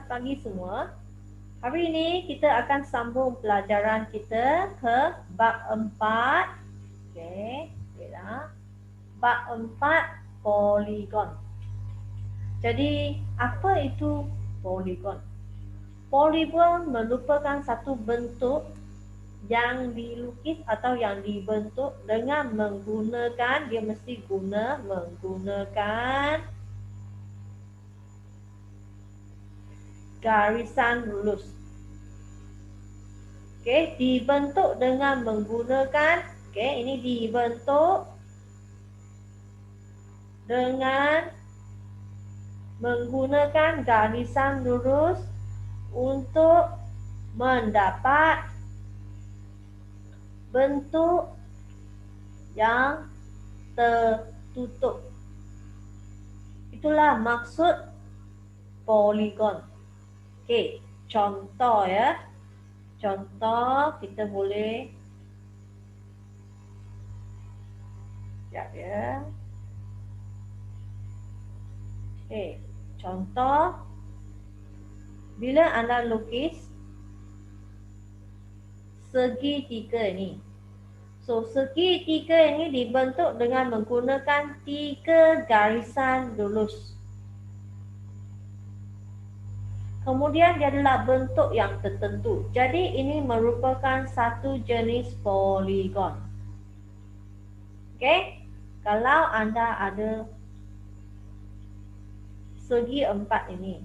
Selamat pagi semua. Hari ini kita akan sambung pelajaran kita ke bab 4. Okey, baiklah. Bab 4 poligon. Jadi, apa itu poligon? Poligon merupakan satu bentuk yang dilukis atau yang dibentuk dengan menggunakan, dia mesti menggunakan garisan lurus. Okey, dibentuk dengan menggunakan, ini dibentuk dengan menggunakan garisan lurus untuk mendapat bentuk yang tertutup. Itulah maksud poligon. Okey, contoh ya. Contoh kita boleh sekejap ya. Okey, contoh bila anda lukis segitiga ini. So, segitiga ini dibentuk dengan menggunakan 3 garisan lurus. Kemudian dia adalah bentuk yang tertentu. Jadi ini merupakan satu jenis poligon. Okey? Kalau anda ada segi 4 ini.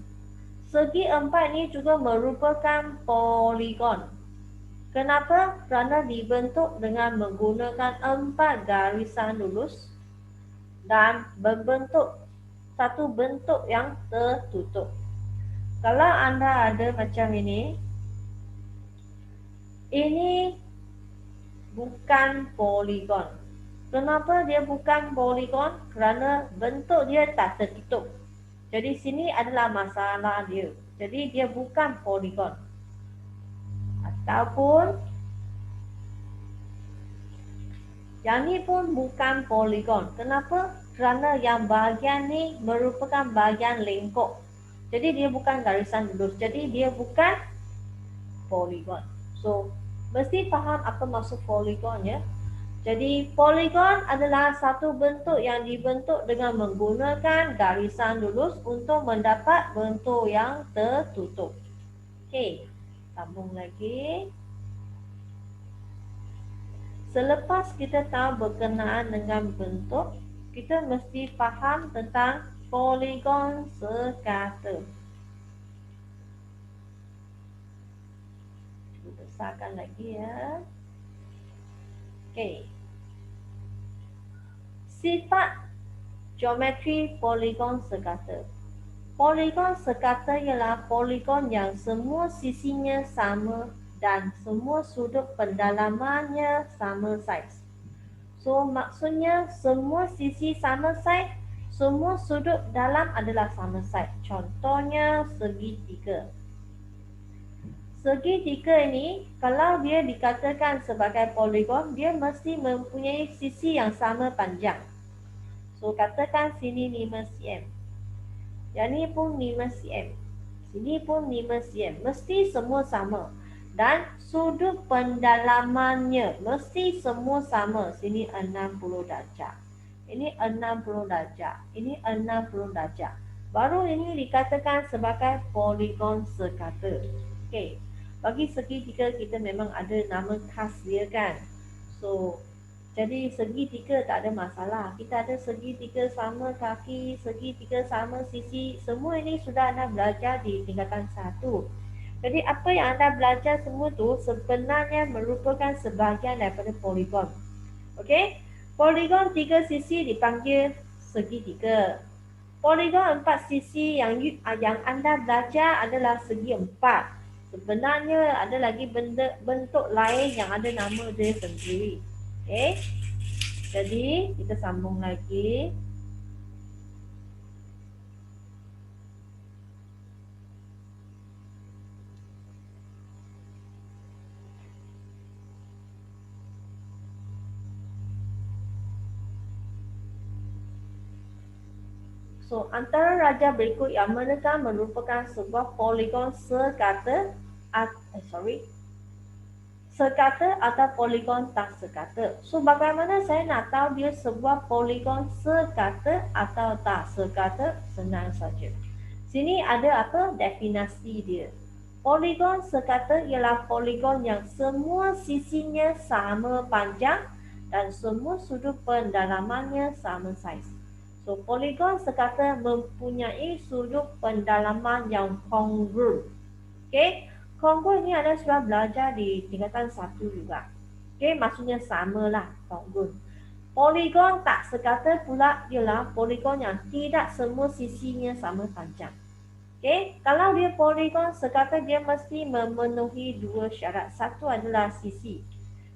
Segi 4 ini juga merupakan poligon. Kenapa? Kerana dibentuk dengan menggunakan 4 garisan lurus dan membentuk satu bentuk yang tertutup. Kalau anda ada macam ini bukan poligon. Kenapa dia bukan poligon? Kerana bentuk dia tak tertutup. Jadi sini adalah masalah dia. Jadi dia bukan poligon. Ataupun yang ni pun bukan poligon. Kenapa? Kerana yang bahagian ni merupakan bahagian lengkuk. Jadi dia bukan garisan lurus. Jadi dia bukan poligon. So, mesti faham apa maksud poligon ya. Jadi poligon adalah satu bentuk yang dibentuk dengan menggunakan garisan lurus untuk mendapat bentuk yang tertutup. Okey, sambung lagi. Selepas kita tahu berkenaan dengan bentuk, kita mesti faham tentang poligon sekata. Cuba besarkan lagi ya. Okey. Sifat geometri poligon sekata. Poligon sekata ialah poligon yang semua sisinya sama dan semua sudut pendalamannya sama saiz. So, maksudnya semua sisi sama saiz, semua sudut dalam adalah sama saiz. Contohnya segitiga. Segitiga ini, kalau dia dikatakan sebagai poligon, dia mesti mempunyai sisi yang sama panjang. So, katakan sini 5 cm. Yang ni pun 5 cm. Sini pun 5 cm. Mesti semua sama. Dan sudut pendalamannya mesti semua sama. Sini 60 darjah. Ini 60 darjah. Ini 60 darjah. Baru ini dikatakan sebagai poligon sekata. Okey. Bagi segitiga kita memang ada nama khas dia kan. So, jadi segitiga tak ada masalah. Kita ada segitiga sama kaki, segitiga sama sisi. Semua ini sudah anda belajar di tingkatan 1. Jadi apa yang anda belajar semua tu sebenarnya merupakan sebahagian daripada poligon. Okey? Poligon 3 sisi dipanggil segitiga. Poligon 4 sisi yang anda belajar adalah segi 4. Sebenarnya ada lagi bentuk lain yang ada nama dia sendiri. Okey? Jadi kita sambung lagi. So, antara raja berikut yang manakah merupakan sebuah poligon sekata atau poligon tak sekata. So, bagaimana saya nak tahu dia sebuah poligon sekata atau tak sekata? Senang saja. Sini ada apa? Definisi dia. Poligon sekata ialah poligon yang semua sisinya sama panjang dan semua sudut pendalamannya sama saiz. So, poligon sekata mempunyai sudut pendalaman yang kongru. Okey, kongru ini anda sudah belajar di tingkatan 1 juga. Okey, maksudnya samalah kongru. Poligon tak sekata pula ialah poligon yang tidak semua sisinya sama panjang. Okey, kalau dia poligon sekata dia mesti memenuhi dua syarat. Satu adalah sisi,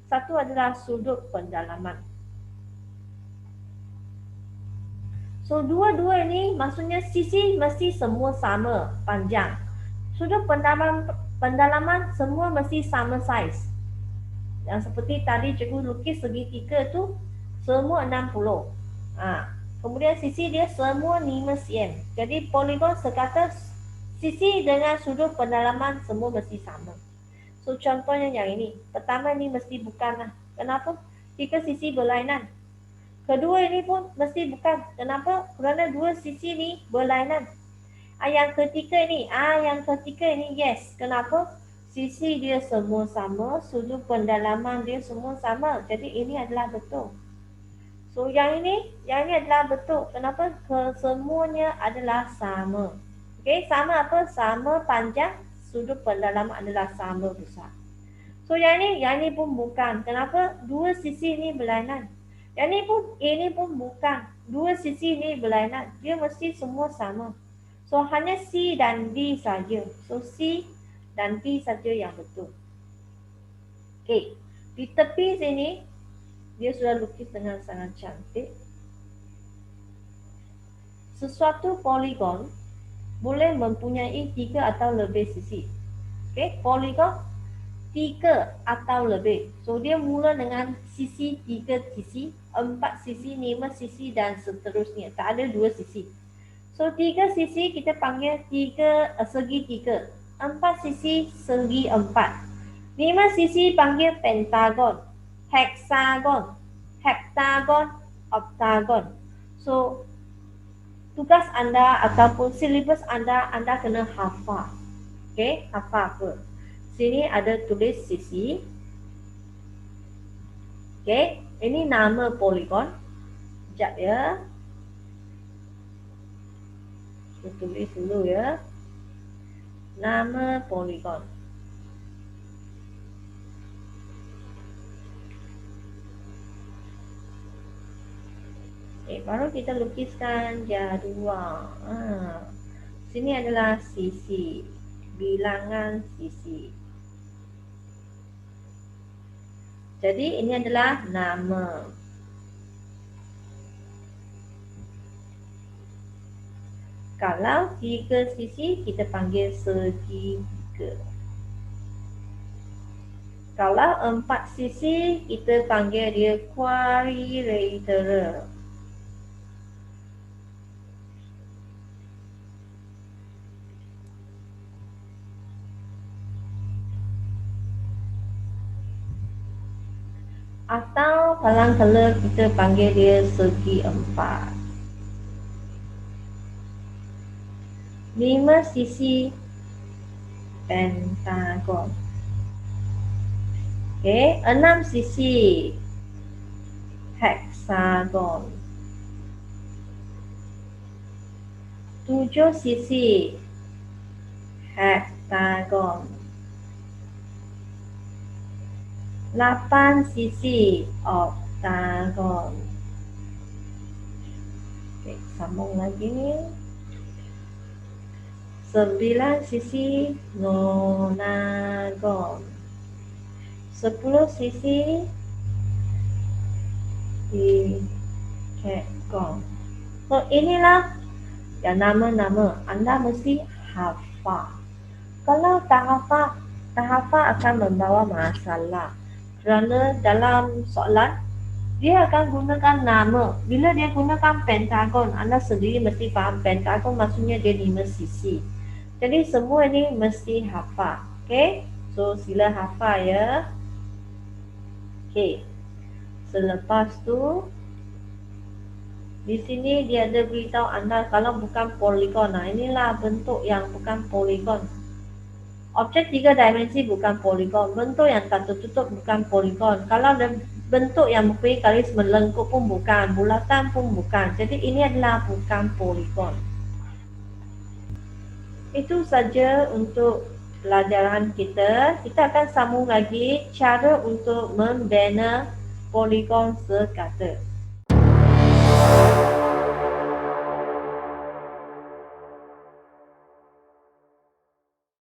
satu adalah sudut pendalaman. So, dua-dua ini maksudnya sisi mesti semua sama panjang. Sudut pendalaman semua mesti sama saiz. Yang seperti tadi cikgu lukis segitiga tu semua 60. Kemudian sisi dia semua 5 cm. Jadi poligon sekata sisi dengan sudut pendalaman semua mesti sama. So, contohnya yang ini. Pertama ni mesti bukanlah. Kenapa? Jika sisi berlainan. Kedua ini pun mesti bukan. Kenapa? Kerana dua sisi ni berlainan. Yang ketiga ni yes. Kenapa? Sisi dia semua sama, sudut pendalaman dia semua sama. Jadi ini adalah betul. So yang ini adalah betul. Kenapa? Kesemuanya adalah sama. Okey, sama apa? Sama panjang, sudut pendalaman adalah sama besar. So yang ini pun bukan. Kenapa? Dua sisi ni berlainan. Yang ini pun bukan. Dua sisi ni berlainan. Dia mesti semua sama. So, hanya C dan D saja. So, C dan D saja yang betul. Okey. Di tepi sini, dia sudah lukis dengan sangat cantik. Sesuatu poligon boleh mempunyai 3 atau lebih sisi. Okey, poligon 3 atau lebih. So, dia mula dengan sisi 3 sisi, 4 sisi, 5 sisi dan seterusnya. Tak ada 2 sisi. So, 3 sisi kita panggil segi 3. 4 sisi segi 4. 5 sisi panggil pentagon, heksagon, heptagon, oktagon. So, tugas anda ataupun silibus anda kena hafal. Okey, hafal apa? Sini ada tulis sisi. Okey, ini nama poligon. Sekejap ya. Saya tulis dulu ya. Nama poligon. Baru kita lukiskan jadual. Sini adalah sisi. Bilangan sisi. Jadi ini adalah nama. Kalau 3 sisi kita panggil segitiga. Kalau 4 sisi kita panggil dia quadrilateral. Atau kadang-kadang kita panggil dia segi 4. 5 sisi pentagon. Okey, 6 sisi heksagon. 7 sisi heptagon. 8 sisi oktagon. Okey, sambung lagi ni. 9 sisi nonagon. 10 sisi decagon. So inilah yang nama-nama anda mesti hafal. Kalau tak hafal akan membawa masalah. Kerana dalam soalan dia akan gunakan nama. Bila dia gunakan pentagon, anda sendiri mesti faham pentagon maksudnya dia 5 sisi. Jadi semua ni mesti hafal. Okay, so sila hafal ya. Okay, selepas tu di sini dia ada beritahu anda kalau bukan poligon. Nah, inilah bentuk yang bukan poligon. Objek 3 dimensi bukan poligon. Bentuk yang tak tertutup bukan poligon. Kalau bentuk yang mempunyai garis melengkung pun bukan. Bulatan pun bukan. Jadi ini adalah bukan poligon. Itu saja untuk pelajaran kita. Kita akan sambung lagi cara untuk membina poligon sekata.